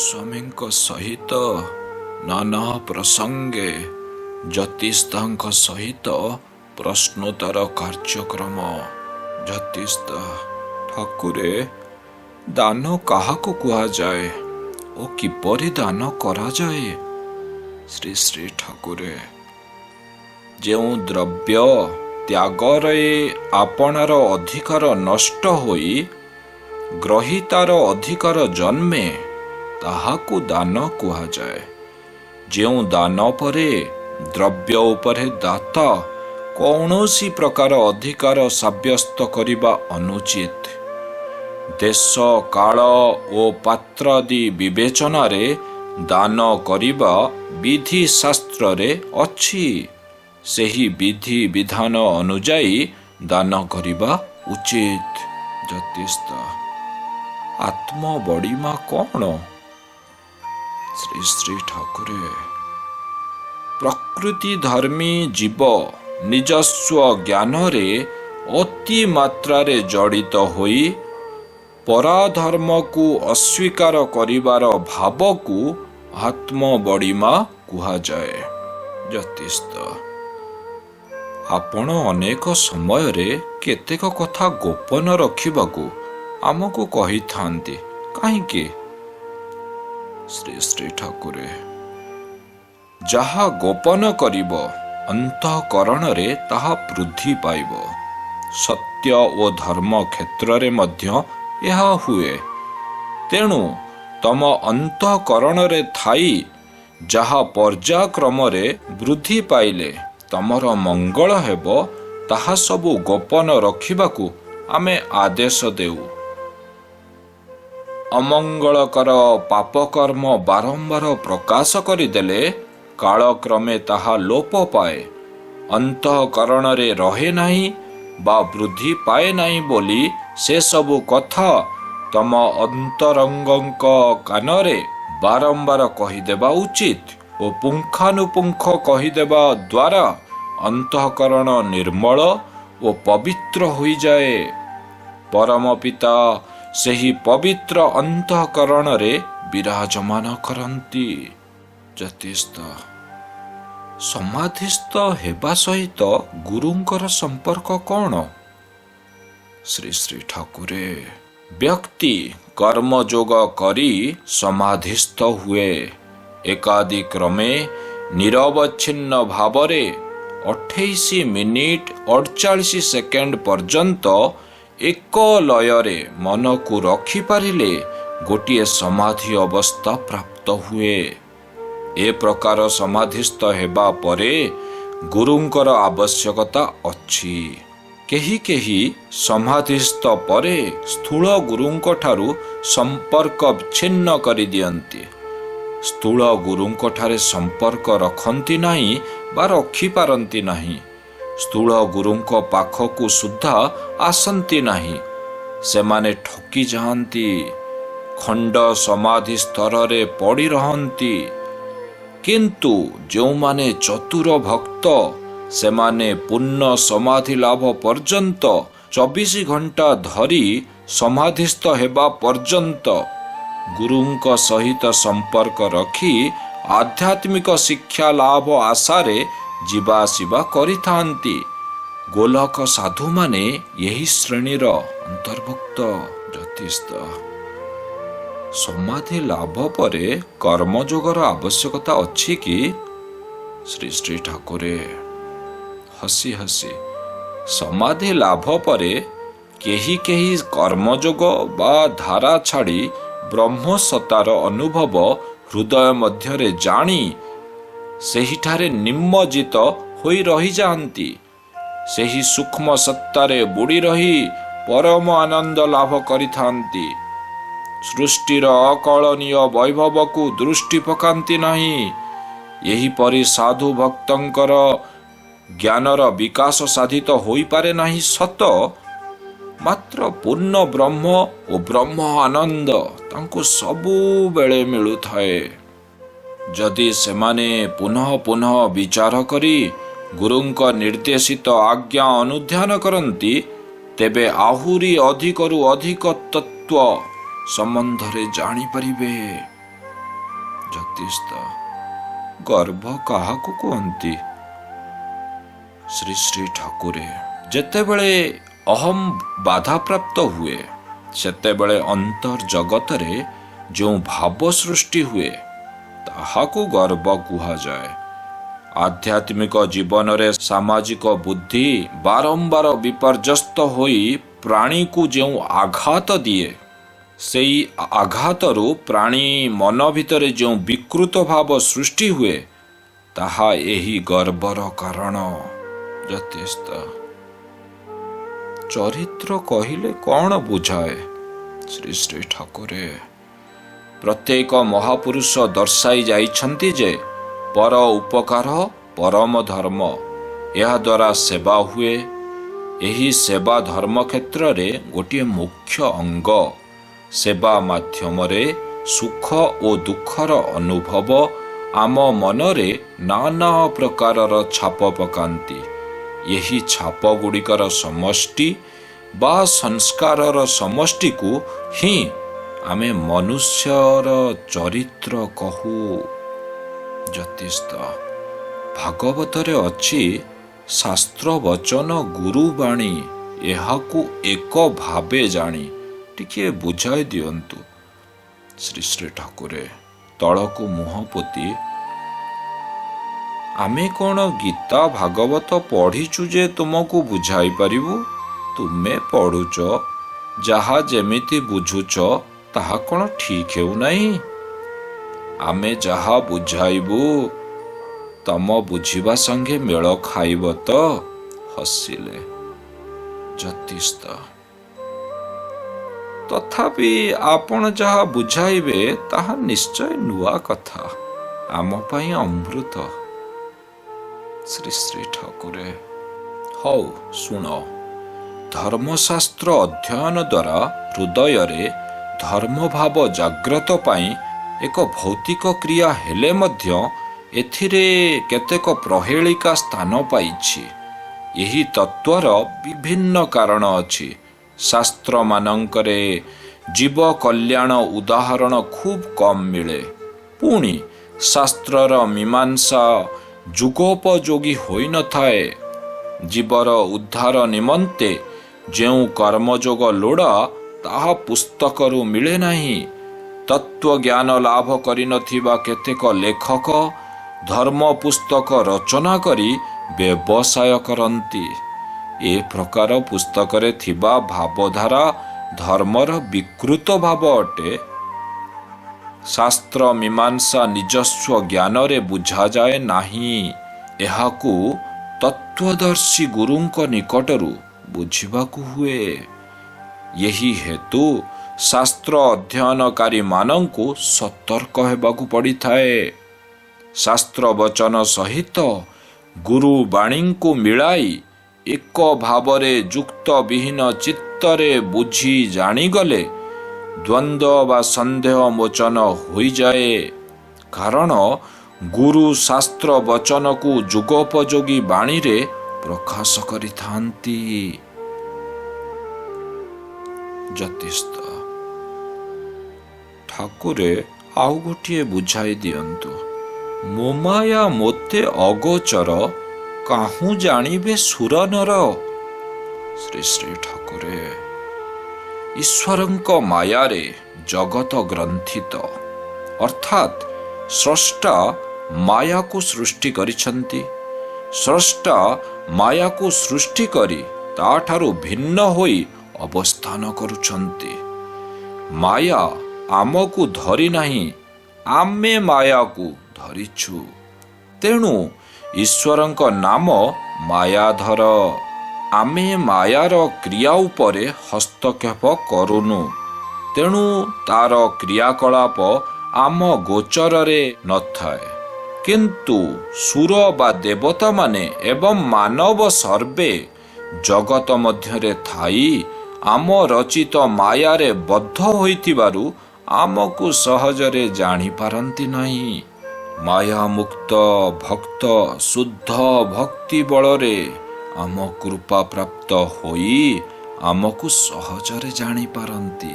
ଗୋସ୍ୱାମୀଙ୍କ ସହିତ ନାନା ପ୍ରସଙ୍ଗେ ଜ୍ୟୋତିଷଙ୍କ ସହିତ ପ୍ରଶ୍ନୋତ୍ତର କାର୍ଯ୍ୟକ୍ରମ। ଜ୍ୟୋତିଷ ଠାକୁରେ, ଦାନ କାହାକୁ କୁହାଯାଏ ଓ କିପରି ଦାନ କରାଯାଏ? ଶ୍ରୀ ଶ୍ରୀ ଠାକୁରେ, ଯେଉଁ ଦ୍ରବ୍ୟ ତ୍ୟାଗରେ ଆପଣାର ଅଧିକାର ନଷ୍ଟ ହୋଇ ଗ୍ରହିତାର ଅଧିକାର ଜନ୍ମେ ତାହାକୁ ଦାନ କୁହାଯାଏ। ଯେଉଁ ଦାନ ପରେ ଦ୍ରବ୍ୟ ଉପରେ ଦାତା କୌଣସି ପ୍ରକାର ଅଧିକାର ସାବ୍ୟସ୍ତ କରିବା ଅନୁଚିତ। ଦେଶ କାଳ ଓ ପାତ୍ର ଆଦି ବିବେଚନାରେ ଦାନ କରିବା ବିଧି ଶାସ୍ତ୍ରରେ ଅଛି। ସେହି ବିଧି ବିଧାନ ଅନୁଯାୟୀ ଦାନ କରିବା ଉଚିତ। ଜ୍ୟୋତିଷ ଆତ୍ମବଡ଼ିମା କ'ଣ? ଶ୍ରୀ ଶ୍ରୀ ଠାକୁରେ, ପ୍ରକୃତି ଧର୍ମୀ ଜୀବ ନିଜସ୍ୱ ଜ୍ଞାନରେ ଅତି ମାତ୍ରାରେ ଜଡ଼ିତ ହୋଇ ପରାଧର୍ମକୁ ଅସ୍ୱୀକାର କରିବାର ଭାବକୁ ଆତ୍ମବଡ଼ିମା କୁହାଯାଏ। ଜ୍ୟୋତିଷ ଆପଣ ଅନେକ ସମୟରେ କେତେକ କଥା ଗୋପନ ରଖିବାକୁ ଆମକୁ କହିଥାନ୍ତି, କାହିଁକି? ଶ୍ରୀ ଶ୍ରୀ ଠାକୁରେ, ଯାହା ଗୋପନ କରିବ ଅନ୍ତଃକରଣରେ ତାହା ବୃଦ୍ଧି ପାଇବ। ସତ୍ୟ ଓ ଧର୍ମ କ୍ଷେତ୍ରରେ ମଧ୍ୟ ଏହା ହୁଏ। ତେଣୁ ତମ ଅନ୍ତଃକରଣରେ ଥାଇ ଯାହା ପର୍ଯ୍ୟାୟକ୍ରମରେ ବୃଦ୍ଧି ପାଇଲେ ତମର ମଙ୍ଗଳ ହେବ, ତାହା ସବୁ ଗୋପନ ରଖିବାକୁ ଆମେ ଆଦେଶ ଦେଉ। ଅମଙ୍ଗଳକର ପାପକର୍ମ ବାରମ୍ବାର ପ୍ରକାଶ କରିଦେଲେ କାଳକ୍ରମେ ତାହା ଲୋପ ପାଏ, ଅନ୍ତଃକରଣରେ ରହେ ନାହିଁ ବା ବୃଦ୍ଧି ପାଏ ନାହିଁ ବୋଲି ସେସବୁ କଥା ତମ ଅନ୍ତରଙ୍ଗଙ୍କ କାନରେ ବାରମ୍ବାର କହିଦେବା ଉଚିତ ଓ ପୁଙ୍ଖାନୁପୁଙ୍ଖ କହିଦେବା ଦ୍ୱାରା ଅନ୍ତଃକରଣ ନିର୍ମଳ ଓ ପବିତ୍ର ହୋଇଯାଏ। ପରମ ପିତା ସେହି ପବିତ୍ର ଅନ୍ତଃକରଣରେ ବିରାଜମାନ କରନ୍ତି। ଜ୍ୟୋତିଷ ସମାଧିସ୍ଥ ହେବା ସହିତ ଗୁରୁଙ୍କର ସମ୍ପର୍କ କ'ଣ? ଶ୍ରୀ ଶ୍ରୀ ଠାକୁରେ, ବ୍ୟକ୍ତି କର୍ମଯୋଗ କରି ସମାଧିସ୍ଥ ହୁଏ। ଏକାଦିକ୍ରମେ ନିରବଚ୍ଛିନ୍ନ ଭାବରେ 28 ମିନିଟ୍ 48 ସେକେଣ୍ଡ ପର୍ଯ୍ୟନ୍ତ ଏକ ଲୟରେ ମନକୁ ରଖିପାରିଲେ ଗୋଟିଏ ସମାଧି ଅବସ୍ଥା ପ୍ରାପ୍ତ ହୁଏ। ଏ ପ୍ରକାର ସମାଧିସ୍ଥ ହେବା ପରେ ଗୁରୁଙ୍କର ଆବଶ୍ୟକତା ଅଛି। କେହି କେହି ସମାଧିସ୍ଥ ପରେ ସ୍ଥୂଳ ଗୁରୁଙ୍କ ଠାରୁ ସମ୍ପର୍କ ଛିନ୍ନ କରିଦିଅନ୍ତି। ସ୍ଥୂଳ ଗୁରୁଙ୍କଠାରେ ସମ୍ପର୍କ ରଖନ୍ତି ନାହିଁ ବା ରଖିପାରନ୍ତି ନାହିଁ। ସ୍ଥୂଳ ଗୁରୁଙ୍କ ପାଖକୁ ସୁଦ୍ଧା ଆସନ୍ତି ନାହିଁ। ସେମାନେ ଠକି ଯାଆନ୍ତି, ଖଣ୍ଡ ସମାଧି ସ୍ତରରେ ପଡ଼ି ରହନ୍ତି। କିନ୍ତୁ ଯେଉଁମାନେ ଚତୁର ଭକ୍ତ, ସେମାନେ ପୂର୍ଣ୍ଣ ସମାଧି ଲାଭ ପର୍ଯ୍ୟନ୍ତ 24 ଘଣ୍ଟା ଧରି ସମାଧିସ୍ଥ ହେବା ପର୍ଯ୍ୟନ୍ତ ଗୁରୁଙ୍କ ସହିତ ସମ୍ପର୍କ ରଖି ଆଧ୍ୟାତ୍ମିକ ଶିକ୍ଷା ଲାଭ ଆଶାରେ ଯିବା ଆସିବା କରିଥାନ୍ତି। ଗୋଲକ ସାଧୁମାନେ ଏହି ଶ୍ରେଣୀର ଅନ୍ତର୍ଭୁକ୍ତ। ଜ୍ୟୋତିଷ ସମାଧି ଲାଭ ପରେ କର୍ମଯୋଗର ଆବଶ୍ୟକତା ଅଛି କି? ଶ୍ରୀ ଶ୍ରୀ ଠାକୁରେ ହସି ହସି, ସମାଧି ଲାଭ ପରେ କେହି କେହି କର୍ମଯୋଗ ବା ଧାରା ଛାଡ଼ି ବ୍ରହ୍ମସତ୍ତାର ଅନୁଭବ ହୃଦୟ ମଧ୍ୟରେ ଜାଣି ସେହିଠାରେ ନିମଜ୍ଜିତ ହୋଇ ରହିଯାଆନ୍ତି। ସେହି ସୂକ୍ଷ୍ମ ସତ୍ତାରେ ବୁଡ଼ି ରହି ପରମ ଆନନ୍ଦ ଲାଭ କରିଥାନ୍ତି। ସୃଷ୍ଟିର ଅକଳନୀୟ ବୈଭବକୁ ଦୃଷ୍ଟି ପକାନ୍ତି ନାହିଁ। ଏହିପରି ସାଧୁ ଭକ୍ତଙ୍କର ଜ୍ଞାନର ବିକାଶ ସାଧିତ ହୋଇପାରେ ନାହିଁ ସତ, ମାତ୍ର ପୂର୍ଣ୍ଣ ବ୍ରହ୍ମ ଓ ବ୍ରହ୍ମ ଆନନ୍ଦ ତାଙ୍କୁ ସବୁବେଳେ ମିଳୁଥାଏ। ଯଦି ସେମାନେ ପୁନଃ ପୁନଃ ବିଚାର କରି ଗୁରୁଙ୍କ ନିର୍ଦ୍ଦେଶିତ ଆଜ୍ଞା ଅନୁଧ୍ୟାନ କରନ୍ତି, ତେବେ ଆହୁରି ଅଧିକରୁ ଅଧିକ ତତ୍ତ୍ୱ ସମ୍ବନ୍ଧରେ ଜାଣିପାରିବେ। ଜ୍ୟୋତିଷ ଗର୍ବ କାହାକୁ କୁହନ୍ତି? ଶ୍ରୀ ଶ୍ରୀ ଠାକୁରେ ଯେତେବେଳେ ଅହମ୍ ବାଧାପ୍ରାପ୍ତ ହୁଏ ସେତେବେଳେ ଅନ୍ତର୍ଜଗତରେ ଯେଉଁ ଭାବ ସୃଷ୍ଟି ହୁଏ ତାହାକୁ ଗର୍ବ କୁହାଯାଏ। ଆଧ୍ୟାତ୍ମିକ ଜୀବନରେ ସାମାଜିକ ବୁଦ୍ଧି ବାରମ୍ବାର ବିପର୍ଯ୍ୟସ୍ତ ହୋଇ ପ୍ରାଣୀକୁ ଯେଉଁ ଆଘାତ ଦିଏ ସେହି ଆଘାତରୁ ପ୍ରାଣୀ ମନ ଭିତରେ ଯେଉଁ ବିକୃତ ଭାବ ସୃଷ୍ଟି ହୁଏ ତାହା ଏହି ଗର୍ବର କାରଣ। ଜ୍ୟୋତିଷ ଚରିତ୍ର କହିଲେ କ'ଣ ବୁଝାଏ? ଶ୍ରୀ ଶ୍ରୀ ଠାକୁରେ ପ୍ରତ୍ୟେକ ମହାପୁରୁଷ ଦର୍ଶାଇ ଯାଇଛନ୍ତି ଯେ ପର ଉପକାର ପରମ ଧର୍ମ। ଏହାଦ୍ୱାରା ସେବା ହୁଏ। ଏହି ସେବା ଧର୍ମ କ୍ଷେତ୍ରରେ ଗୋଟିଏ ମୁଖ୍ୟ ଅଙ୍ଗ। ସେବା ମାଧ୍ୟମରେ ସୁଖ ଓ ଦୁଃଖର ଅନୁଭବ ଆମ ମନରେ ନାନା ପ୍ରକାରର ଛାପ ପକାନ୍ତି। ଏହି ଛାପ ଗୁଡ଼ିକର ସମଷ୍ଟି ବା ସଂସ୍କାରର ସମଷ୍ଟିକୁ ହିଁ ଆମେ ମନୁଷ୍ୟର ଚରିତ୍ର କହୁ। ଜ୍ୟୋତିଷ ଭାଗବତରେ ଅଛି ଶାସ୍ତ୍ର ବଚନ ଗୁରୁବାଣୀ ଏହାକୁ ଏକ ଭାବେ ଜାଣି। ଟିକିଏ ବୁଝାଇ ଦିଅନ୍ତୁ। ଶ୍ରୀ ଶ୍ରୀ ଠାକୁରେ ତଳକୁ ମୁହଁ ପୋତି ଆମେ କ'ଣ ଗୀତା ଭାଗବତ ପଢ଼ିଛୁ ଯେ ତୁମକୁ ବୁଝାଇ ପାରିବୁ? ତୁମେ ପଢ଼ୁଛ, ଯାହା ଯେମିତି ବୁଝୁଛ ତାହା କ'ଣ ଠିକ୍ ହେଉନାହିଁ? ଆମେ ଯାହା ବୁଝାଇବୁ ତମ ବୁଝିବା ସଙ୍ଗେ ମେଳ ଖାଇବ ତ? ହସିଲେ ଜ୍ୟୋତିଷ ତଥାପି ଆପଣ ଯାହା ବୁଝାଇବେ ତାହା ନିଶ୍ଚୟ ନୂଆ କଥା, ଆମ ପାଇଁ ଅମୃତ। ଶ୍ରୀ ଶ୍ରୀ ଠାକୁରେ ହଉ ଶୁଣ। ଧର୍ମଶାସ୍ତ୍ର ଅଧ୍ୟୟନ ଦ୍ୱାରା ହୃଦୟରେ ଧର୍ମଭାବ ଜାଗ୍ରତ ପାଇଁ ଏକ ଭୌତିକ କ୍ରିୟା ହେଲେ ମଧ୍ୟ ଏଥିରେ କେତେକ ପ୍ରହେଳିକା ସ୍ଥାନ ପାଇଛି। ଏହି ତତ୍ତ୍ୱର ବିଭିନ୍ନ କାରଣ ଅଛି। ଶାସ୍ତ୍ରମାନଙ୍କରେ ଜୀବ କଲ୍ୟାଣ ଉଦାହରଣ ଖୁବ୍ କମ୍ ମିଳେ। ପୁଣି ଶାସ୍ତ୍ରର ମୀମାଂସା ଯୁଗୋପଯୋଗୀ ହୋଇନଥାଏ। ଜୀବର ଉଦ୍ଧାର ନିମନ୍ତେ ଯେଉଁ କର୍ମଯୋଗ ଲୋଡ଼ା ତାହା ପୁସ୍ତକରୁ ମିଳେ ନାହିଁ। ତତ୍ତ୍ୱଜ୍ଞାନ ଲାଭ କରିନଥିବା କେତେକ ଲେଖକ ଧର୍ମ ପୁସ୍ତକ ରଚନା କରି ବ୍ୟବସାୟ କରନ୍ତି। ଏ ପ୍ରକାର ପୁସ୍ତକରେ ଥିବା ଭାବଧାରା ଧର୍ମର ବିକୃତ ଭାବ ଅଟେ। ଶାସ୍ତ୍ର ମୀମାଂସା ନିଜସ୍ୱ ଜ୍ଞାନରେ ବୁଝାଯାଏ ନାହିଁ। ଏହାକୁ ତତ୍ତ୍ୱଦର୍ଶୀ ଗୁରୁଙ୍କ ନିକଟରୁ ବୁଝିବାକୁ ହୁଏ। ଏହି ହେତୁ ଶାସ୍ତ୍ର ଅଧ୍ୟୟନକାରୀମାନଙ୍କୁ ସତର୍କ ହେବାକୁ ପଡ଼ିଥାଏ। ଶାସ୍ତ୍ର ବଚନ ସହିତ ଗୁରୁ ବାଣୀଙ୍କୁ ମିଳାଇ ଏକ ଭାବରେ ଯୁକ୍ତ ବିହୀନ ଚିତ୍ତରେ ବୁଝି ଜାଣିଗଲେ ଦ୍ୱନ୍ଦ୍ୱ ବା ସନ୍ଦେହ ମୋଚନ ହୋଇଯାଏ। କାରଣ ଗୁରୁ ଶାସ୍ତ୍ର ବଚନକୁ ଯୁଗୋପଯୋଗୀ ବାଣୀରେ ପ୍ରକାଶ କରିଥାନ୍ତି। ଜ୍ୟୋତିଷ ଠାକୁରେ ଆଉ ଗୋଟିଏ ବୁଝାଇ ଦିଅନ୍ତୁ। ମୋମାୟା ମୋତେ ଅଗୋଚର କାହୁଁ ଜାଣିବେ ସୁରନର। ଶ୍ରୀ ଶ୍ରୀ ଠାକୁରେ ଈଶ୍ୱରଙ୍କ ମାୟାରେ ଜଗତ ଗ୍ରନ୍ଥିତ, ଅର୍ଥାତ୍ ସ୍ରଷ୍ଟା ମାୟାକୁ ସୃଷ୍ଟି କରିଛନ୍ତି। ସ୍ରଷ୍ଟା ମାୟାକୁ ସୃଷ୍ଟି କରି ତାଠାରୁ ଭିନ୍ନ ହୋଇ ଅବସ୍ଥାନ କରୁଛନ୍ତି। ମାୟା ଆମକୁ ଧରି ନାହିଁ, ଆମେ ମାୟାକୁ ଧରିଛୁ। ତେଣୁ ଈଶ୍ୱରଙ୍କ ନାମ ମାୟାଧର। ଆମେ ମାୟାର କ୍ରିୟା ଉପରେ ହସ୍ତକ୍ଷେପ କରୁନୁ। ତେଣୁ ତାର କ୍ରିୟାକଳାପ ଆମ ଗୋଚରରେ ନଥାଏ। କିନ୍ତୁ ସୁର ବା ଦେବତାମାନେ ଏବଂ ମାନବ ସର୍ବେ ଜଗତ ମଧ୍ୟରେ ଥାଇ ଆମ ରଚିତ ମାୟାରେ ବଦ୍ଧ ହୋଇଥିବାରୁ ଆମକୁ ସହଜରେ ଜାଣିପାରନ୍ତି ନାହିଁ। ମାୟାମୁକ୍ତ ଭକ୍ତ ଶୁଦ୍ଧ ଭକ୍ତି ବଳରେ ଆମ କୃପା ପ୍ରାପ୍ତ ହୋଇ ଆମକୁ ସହଜରେ ଜାଣିପାରନ୍ତି।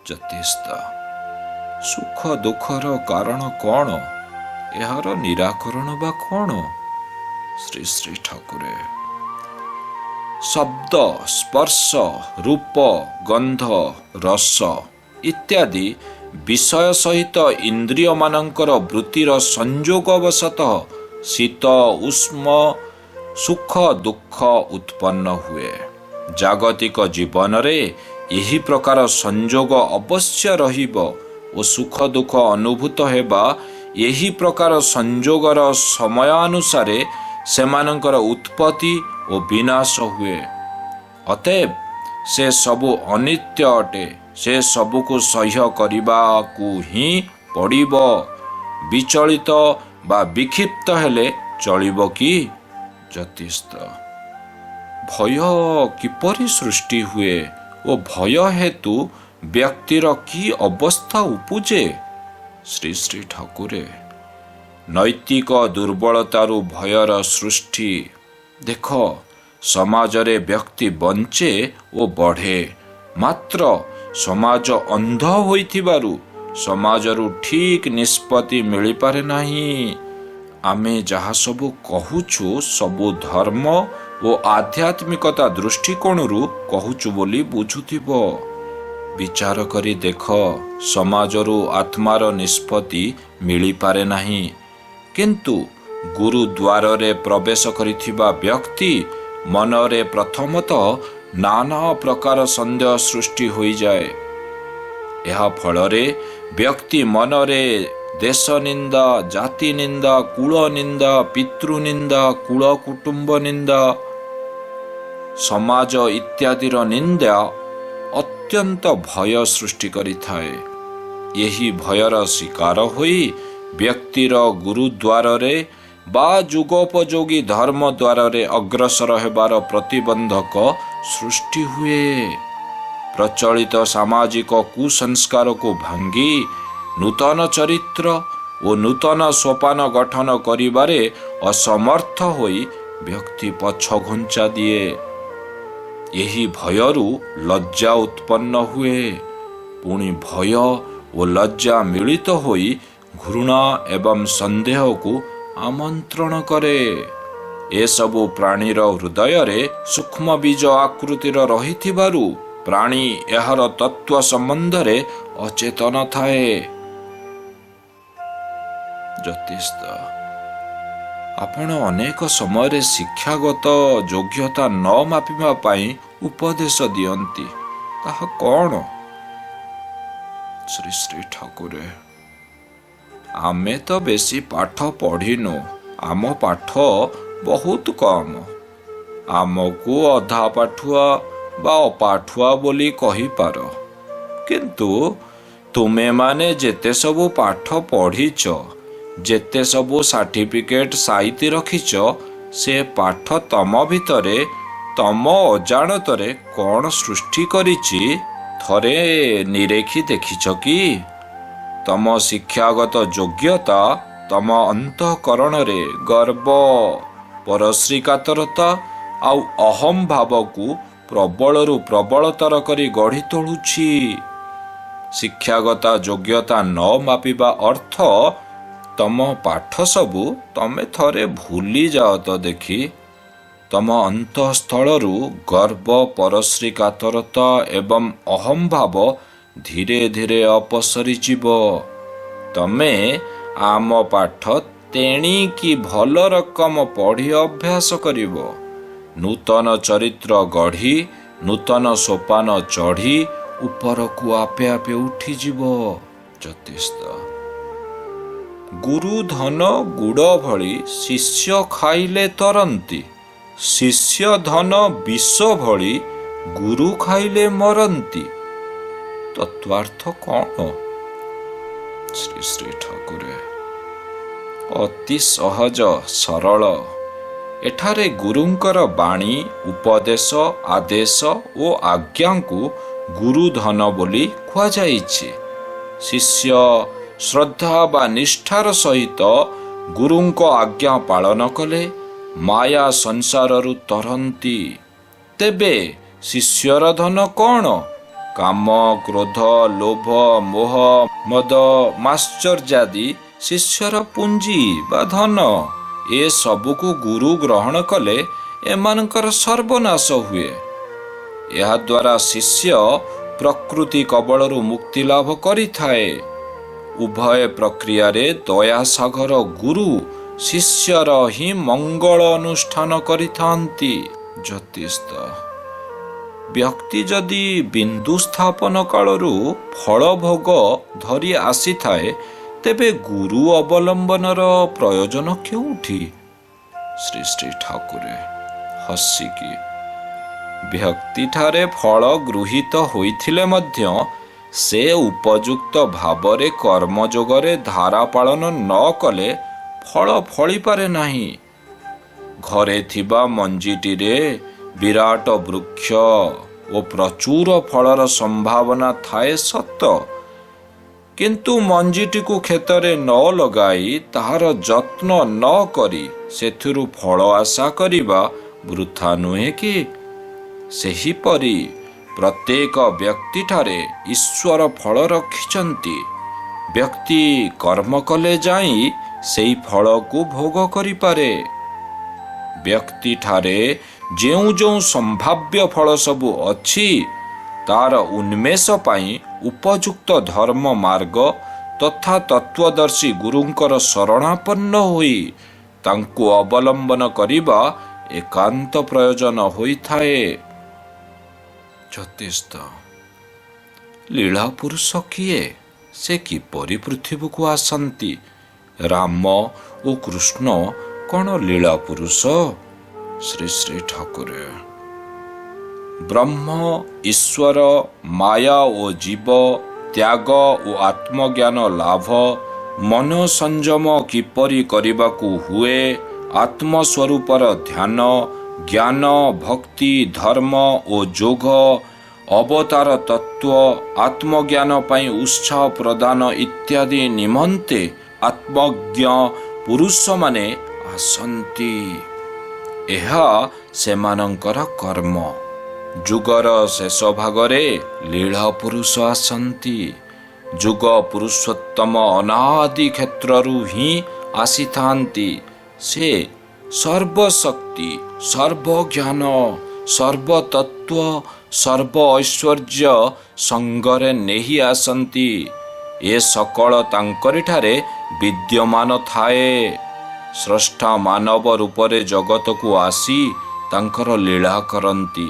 ଜ୍ୟୋତିଷ ସୁଖ ଦୁଃଖର କାରଣ କ'ଣ? ଏହାର ନିରାକରଣ ବା କ'ଣ? ଶ୍ରୀ ଶ୍ରୀ ଠାକୁରେ ଶବ୍ଦ, ସ୍ପର୍ଶ, ରୂପ, ଗନ୍ଧ, ରସ ଇତ୍ୟାଦି ବିଷୟ ସହିତ ଇନ୍ଦ୍ରିୟମାନଙ୍କର ବୃତ୍ତିର ସଂଯୋଗ ଅବଶତଃ ଶୀତ ଉଷ୍ମ ସୁଖ ଦୁଃଖ ଉତ୍ପନ୍ନ ହୁଏ। ଜାଗତିକ ଜୀବନରେ ଏହି ପ୍ରକାର ସଂଯୋଗ ଅବଶ୍ୟ ରହିବ ଓ ସୁଖ ଦୁଃଖ ଅନୁଭୂତ ହେବା ଏହି ପ୍ରକାର ସଂଯୋଗର ସମୟାନୁସାରେ ସେମାନଙ୍କର ଉତ୍ପତ୍ତି ଓ ବିନାଶ ହୁଏ। ଅତଏବ ସେ ସବୁ ଅନିତ୍ୟ ଅଟେ। ସେ ସବୁକୁ ସହ୍ୟ କରିବାକୁ ହିଁ ପଡ଼ିବ। ବିଚଳିତ ବା ବିକ୍ଷିପ୍ତ ହେଲେ ଚଳିବ କି? ଜ୍ୟୋତିଷ ଭୟ କିପରି ସୃଷ୍ଟି ହୁଏ ଓ ଭୟ ହେତୁ ବ୍ୟକ୍ତିର କି ଅବସ୍ଥା ଉପୁଜେ? ଶ୍ରୀ ଶ୍ରୀ ଠାକୁରେ ନୈତିକ ଦୁର୍ବଳତାରୁ ଭୟର ସୃଷ୍ଟି। ଦେଖ, ସମାଜରେ ବ୍ୟକ୍ତି ବଞ୍ଚେ ଓ ବଢ଼େ, ମାତ୍ର ସମାଜ ଅନ୍ଧ ହୋଇଥିବାରୁ ସମାଜରୁ ଠିକ୍ ନିଷ୍ପତ୍ତି ମିଳିପାରେ ନାହିଁ। ଆମେ ଯାହା ସବୁ କହୁଛୁ ସବୁ ଧର୍ମ ଓ ଆଧ୍ୟାତ୍ମିକତା ଦୃଷ୍ଟିକୋଣରୁ କହୁଛୁ ବୋଲି ବୁଝୁଥିବ। ବିଚାର କରି ଦେଖ, ସମାଜରୁ ଆତ୍ମାର ନିଷ୍ପତ୍ତି ମିଳିପାରେ ନାହିଁ, କିନ୍ତୁ ଗୁରୁଦ୍ୱାରରେ ପ୍ରବେଶ କରିଥିବା ବ୍ୟକ୍ତି ମନରେ ପ୍ରଥମତଃ ନାନା ପ୍ରକାର ସନ୍ଦେହ ସୃଷ୍ଟି ହୋଇଯାଏ। ଏହା ଫଳରେ ବ୍ୟକ୍ତି ମନରେ ଦେଶ ନିନ୍ଦା, ଜାତି ନିନ୍ଦା, କୁଳ ନିନ୍ଦା, ପିତୃ ନିନ୍ଦା, କୁଳ କୁଟୁମ୍ବ ନିନ୍ଦା, ସମାଜ ଇତ୍ୟାଦିର ନିନ୍ଦା ଅତ୍ୟନ୍ତ ଭୟ ସୃଷ୍ଟି କରିଥାଏ। ଏହି ଭୟର ଶିକାର ହୋଇ ବ୍ୟକ୍ତିର ଗୁରୁଦ୍ୱାରରେ ବା ଯୁଗୋପଯୋଗୀ ଧର୍ମ ଦ୍ୱାରରେ ଅଗ୍ରସର ହେବାର ପ୍ରତିବନ୍ଧକ ସୃଷ୍ଟି ହୁଏ। ପ୍ରଚଳିତ ସାମାଜିକ କୁସଂସ୍କାରକୁ ଭାଙ୍ଗି ନୂତନ ଚରିତ୍ର ଓ ନୂତନ ସୋପାନ ଗଠନ କରିବାରେ ଅସମର୍ଥ ହୋଇ ବ୍ୟକ୍ତି ପଛ ଘୁଞ୍ଚା ଦିଏ। ଏହି ଭୟରୁ ଲଜ୍ଜା ଉତ୍ପନ୍ନ ହୁଏ। ପୁଣି ଭୟ ଓ ଲଜ୍ଜା ମିଳିତ ହୋଇ ଘୃଣା ଏବଂ ସନ୍ଦେହକୁ ଆମନ୍ତ୍ରଣ କରେ। ଏସବୁ ପ୍ରାଣୀର ହୃଦୟରେ ସୂକ୍ଷ୍ମ ବୀଜ ଆକୃତିର ରହିଥିବାରୁ ପ୍ରାଣୀ ଏହାର ତତ୍ତ୍ୱ ସମ୍ବନ୍ଧରେ ଅଚେତନ ଥାଏ। ଜ୍ୟୋତିଷ ଆପଣ ଅନେକ ସମୟରେ ଶିକ୍ଷାଗତ ଯୋଗ୍ୟତା ନ ମାପିବା ପାଇଁ ଉପଦେଶ ଦିଅନ୍ତି, ତାହା କ'ଣ? ଶ୍ରୀ ଶ୍ରୀ ଠାକୁରେ ଆମେ ତ ବେଶୀ ପାଠ ପଢ଼ିନୁ, ଆମ ପାଠ ବହୁତ କମ୍। ଆମକୁ ଅଧା ପାଠୁଆ ବା ଅପାଠୁଆ ବୋଲି କହିପାର, କିନ୍ତୁ ତୁମେମାନେ ଯେତେ ସବୁ ପାଠ ପଢ଼ିଛ, ଯେତେ ସବୁ ସାର୍ଟିଫିକେଟ୍ ସାଇତି ରଖିଛ, ସେ ପାଠ ତମ ଭିତରେ ତମ ଅଜାଣତରେ କ'ଣ ସୃଷ୍ଟି କରିଛି ଥରେ ନିରେଖି ଦେଖିଛ କି? ତମ ଶିକ୍ଷାଗତ ଯୋଗ୍ୟତା ତମ ଅନ୍ତଃକରଣରେ ଗର୍ବ, ପରଶ୍ରୀକାତରତା ଆଉ ଅହଂ ଭାବକୁ ପ୍ରବଳରୁ ପ୍ରବଳତର କରି ଗଢ଼ି ତୋଳୁଛି। ଶିକ୍ଷାଗତ ଯୋଗ୍ୟତା ନ ମାପିବା ଅର୍ଥ ତମ ପାଠ ସବୁ ତମେ ଥରେ ଭୁଲି ଯାଅ ତ ଦେଖି। ତମ ଅନ୍ତଃସ୍ଥଳରୁ ଗର୍ବ, ପରଶ୍ରୀକାତରତା ଏବଂ ଅହଂ ଭାବ ଧୀରେ ଧୀରେ ଅପସରି ଯିବ। ତମେ ଆମ ପାଠ ତେଣିକି ଭଲ ରକମ ପଢ଼ି ଅଭ୍ୟାସ କରିବ। ନୂତନ ଚରିତ୍ର ଗଢ଼ି, ନୂତନ ସୋପାନ ଚଢ଼ି ଉପରକୁ ଆପେ ଆପେ ଉଠିଯିବ। ଜ୍ୟୋତିଷ ଗୁରୁ ଧନ ଗୁଡ଼ ଭଳି ଶିଷ୍ୟ ଖାଇଲେ ତରନ୍ତି, ଶିଷ୍ୟ ଧନ ବିଷ ଭଳି ଗୁରୁ ଖାଇଲେ ମରନ୍ତି। ତତ୍ୱାର୍ଥ କ'ଣ? ଶ୍ରୀ ଶ୍ରୀ ଠାକୁରେ ଅତି ସହଜ ସରଳ। ଏଠାରେ ଗୁରୁଙ୍କର ବାଣୀ, ଉପଦେଶ, ଆଦେଶ ଓ ଆଜ୍ଞାଙ୍କୁ ଗୁରୁଧନ ବୋଲି କୁହାଯାଇଛି। ଶିଷ୍ୟ ଶ୍ରଦ୍ଧା ବା ନିଷ୍ଠାର ସହିତ ଗୁରୁଙ୍କ ଆଜ୍ଞା ପାଳନ କଲେ ମାୟା ସଂସାରରୁ ତରନ୍ତି। ତେବେ ଶିଷ୍ୟର ଧନ କ'ଣ? କାମ, କ୍ରୋଧ, ଲୋଭ, ମୋହ, ମଦ, ମାଶ୍ଚର୍ଯ୍ୟାଦି ଶିଷ୍ୟର ପୁଞ୍ଜି ବା ଧନ, ଏ ସବୁକୁ ଗୁରୁ ଗ୍ରହଣ କଲେ ଏମାନଙ୍କର ସର୍ବନାଶ ହୁଏ। ଏହାଦ୍ୱାରା ଶିଷ୍ୟ ପ୍ରକୃତି କବଳରୁ ମୁକ୍ତି ଲାଭ କରିଥାଏ। ଉଭୟ ପ୍ରକ୍ରିୟାରେ ଦୟାସାଗର ଗୁରୁ ଶିଷ୍ୟର ହିଁ ମଙ୍ଗଳ ଅନୁଷ୍ଠାନ କରିଥାନ୍ତି। ଜ୍ୟୋତିଷ ବ୍ୟକ୍ତି ଯଦି ବିନ୍ଦୁ ସ୍ଥାପନ କାଳରୁ ଫଳ ଭୋଗ ଧରି ଆସିଥାଏ, ତେବେ ଗୁରୁ ଅବଲମ୍ବନର ପ୍ରୟୋଜନ କେଉଁଠି? ଶ୍ରୀ ଶ୍ରୀ ଠାକୁରେ ହସିକି, ବ୍ୟକ୍ତିଠାରେ ଫଳ ଗୃହୀତ ହୋଇଥିଲେ ମଧ୍ୟ ସେ ଉପଯୁକ୍ତ ଭାବରେ କର୍ମଯୋଗରେ ଧାରା ପାଳନ ନ କଲେ ଫଳ ଫଳିପାରେ ନାହିଁ। ଘରେ ଥିବା ମଞ୍ଜିଟିରେ ବିରାଟ ବୃକ୍ଷ ଓ ପ୍ରଚୁର ଫଳର ସମ୍ଭାବନା ଥାଏ ସତ, କିନ୍ତୁ ମଞ୍ଜିଟିକୁ କ୍ଷେତରେ ନ ଲଗାଇ ତାହାର ଯତ୍ନ ନ କରି ସେଥିରୁ ଫଳ ଆଶା କରିବା ବୃଥା ନୁହେଁ କି? ସେହିପରି ପ୍ରତ୍ୟେକ ବ୍ୟକ୍ତିଠାରେ ଈଶ୍ୱର ଫଳ ରଖିଛନ୍ତି। ବ୍ୟକ୍ତି କର୍ମ କଲେ ଯାଇ ସେହି ଫଳକୁ ଭୋଗ କରିପାରେ। ବ୍ୟକ୍ତିଠାରେ ଯେଉଁ ଯେଉଁ ସମ୍ଭାବ୍ୟ ଫଳ ସବୁ ଅଛି, ତାର ଉନ୍ମେଷ ପାଇଁ ଉପଯୁକ୍ତ ଧର୍ମ ମାର୍ଗ ତଥା ତତ୍ତ୍ୱଦର୍ଶୀ ଗୁରୁଙ୍କର ଶରଣାପନ୍ନ ହୋଇ ତାଙ୍କୁ ଅବଲମ୍ବନ କରିବା ଏକାନ୍ତ ପ୍ରୟୋଜନ ହୋଇଥାଏ। ଜ୍ୟୋତିଷ ଲୀଳା ପୁରୁଷ କିଏ? ସେ କିପରି ପୃଥିବୀକୁ ଆସନ୍ତି? ରାମ ଓ କୃଷ୍ଣ କ'ଣ ଲୀଳା ପୁରୁଷ? ଶ୍ରୀ ଶ୍ରୀ ଠାକୁରେ ବ୍ରହ୍ମ, ଈଶ୍ୱର, ମାୟା ଓ ଜୀବ, ତ୍ୟାଗ ଓ ଆତ୍ମଜ୍ଞାନ ଲାଭ, ମନ ସଂଯମ କିପରି କରିବାକୁ ହୁଏ, ଆତ୍ମସ୍ୱରୂପର ଧ୍ୟାନ, ଜ୍ଞାନ, ଭକ୍ତି, ଧର୍ମ ଓ ଯୋଗ, ଅବତାର ତତ୍ତ୍ୱ, ଆତ୍ମଜ୍ଞାନ ପାଇଁ ଉତ୍ସାହ ପ୍ରଦାନ ଇତ୍ୟାଦି ନିମନ୍ତେ ଆତ୍ମଜ୍ଞ ପୁରୁଷମାନେ ଆସନ୍ତି। ଏହା ସେମାନଙ୍କର କର୍ମ। ଯୁଗର ଶେଷ ଭାଗରେ ଲୀଳା ପୁରୁଷ ଆସନ୍ତି। ଯୁଗ ପୁରୁଷୋତ୍ତମ ଅନାଦି କ୍ଷେତ୍ରରୁ ହିଁ ଆସିଥାନ୍ତି। ସେ ସର୍ବଶକ୍ତି, ସର୍ବଜ୍ଞାନ, ସର୍ବତତ୍ତ୍ୱ, ସର୍ବ ଐଶ୍ୱର୍ଯ୍ୟ ସଙ୍ଗରେ ନେଇ ଆସନ୍ତି। ଏ ସକଳ ତାଙ୍କରିଠାରେ ବିଦ୍ୟମାନ ଥାଏ। ସ୍ରଷ୍ଟା ମାନବ ରୂପରେ ଜଗତକୁ ଆସି ତାଙ୍କର ଲୀଳା କରନ୍ତି।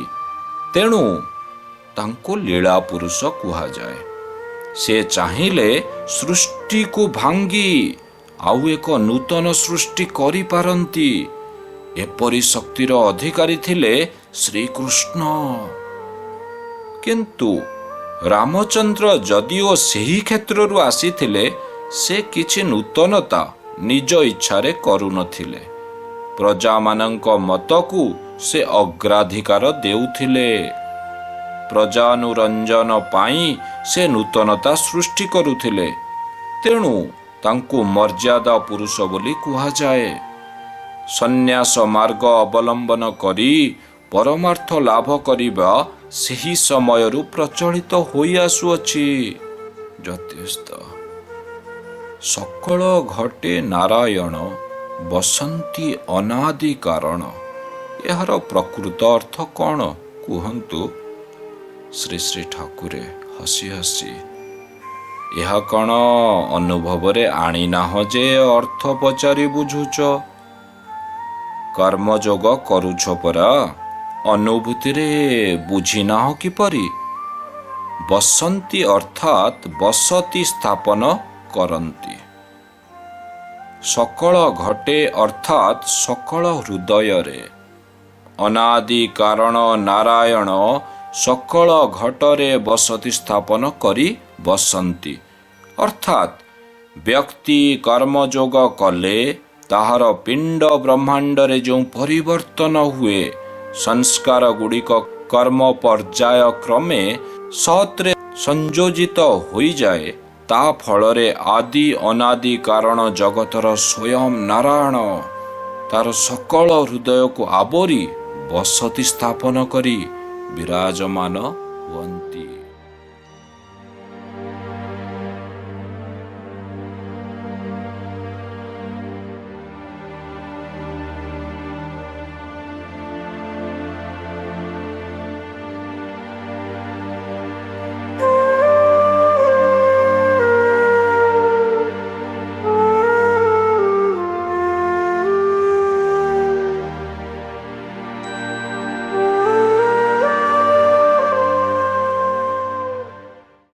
ତେଣୁ ତାଙ୍କୁ ଲୀଳା ପୁରୁଷ କୁହାଯାଏ। ସେ ଚାହିଁଲେ ସୃଷ୍ଟିକୁ ଭାଙ୍ଗି ଆଉ ଏକ ନୂତନ ସୃଷ୍ଟି କରିପାରନ୍ତି। ଏପରି ଶକ୍ତିର ଅଧିକାରୀ ଥିଲେ ଶ୍ରୀକୃଷ୍ଣ। କିନ୍ତୁ ରାମଚନ୍ଦ୍ର ଯଦିଓ ସେହି କ୍ଷେତ୍ରରୁ ଆସିଥିଲେ, ସେ କିଛି ନୂତନତା ନିଜ ଇଚ୍ଛାରେ କରୁନଥିଲେ। ପ୍ରଜାମାନଙ୍କ ମତକୁ ସେ ଅଗ୍ରାଧିକାର ଦେଉଥିଲେ। ପ୍ରଜାନୁରଞ୍ଜନ ପାଇଁ ସେ ନୂତନତା ସୃଷ୍ଟି କରୁଥିଲେ। ତେଣୁ ତାଙ୍କୁ ମର୍ଯ୍ୟାଦା ପୁରୁଷ ବୋଲି କୁହାଯାଏ। ସନ୍ନ୍ୟାସ ମାର୍ଗ ଅବଲମ୍ବନ କରି ପରମାର୍ଥ ଲାଭ କରିବା ସେହି ସମୟରୁ ପ୍ରଚଳିତ ହୋଇ ଆସୁଅଛି। ଜ୍ୟୋତିଷ ସକଳ ଘଟେ ନାରାୟଣ, ବସନ୍ତି ଅନାଦି କାରଣ। ଏହାର ପ୍ରକୃତ ଅର୍ଥ କ'ଣ କୁହନ୍ତୁ? ଶ୍ରୀ ଶ୍ରୀ ଠାକୁରେ ହସି ହସି, ଏହା କ'ଣ ଅନୁଭବରେ ଆଣିନାହଁ ଯେ ଅର୍ଥ ପଚାରି ବୁଝୁଛ? କର୍ମଯୋଗ କରୁଛ ପରା, ଅନୁଭୂତିରେ ବୁଝିନାହଁ କିପରି? ବସନ୍ତି ଅର୍ଥାତ୍ ବସତି ସ୍ଥାପନ କରନ୍ତି। ସକଳ ଘଟେ ଅର୍ଥାତ୍ ସକଳ ହୃଦୟରେ। ଅନାଦି କାରଣ ନାରାୟଣ ସକଳ ଘଟରେ ବସତି ସ୍ଥାପନ କରି ବସନ୍ତି। ଅର୍ଥାତ୍ ବ୍ୟକ୍ତି କର୍ମଯୋଗ କଲେ ତାହାର ପିଣ୍ଡ ବ୍ରହ୍ମାଣ୍ଡରେ ଯେଉଁ ପରିବର୍ତ୍ତନ ହୁଏ, ସଂସ୍କାର ଗୁଡ଼ିକ କର୍ମ ପର୍ଯ୍ୟାୟ କ୍ରମେ ସତ୍ରେ ସଂଯୋଜିତ ହୋଇଯାଏ, ତା ଫଳରେ ଆଦି ଅନାଦି କାରଣ ଜଗତର ସ୍ୱୟଂ ନାରାୟଣ ତାର ସକଳ ହୃଦୟକୁ ଆବୋରି ବସତି ସ୍ଥାପନ କରି ବିରାଜମାନ ହୁଅନ୍ତି।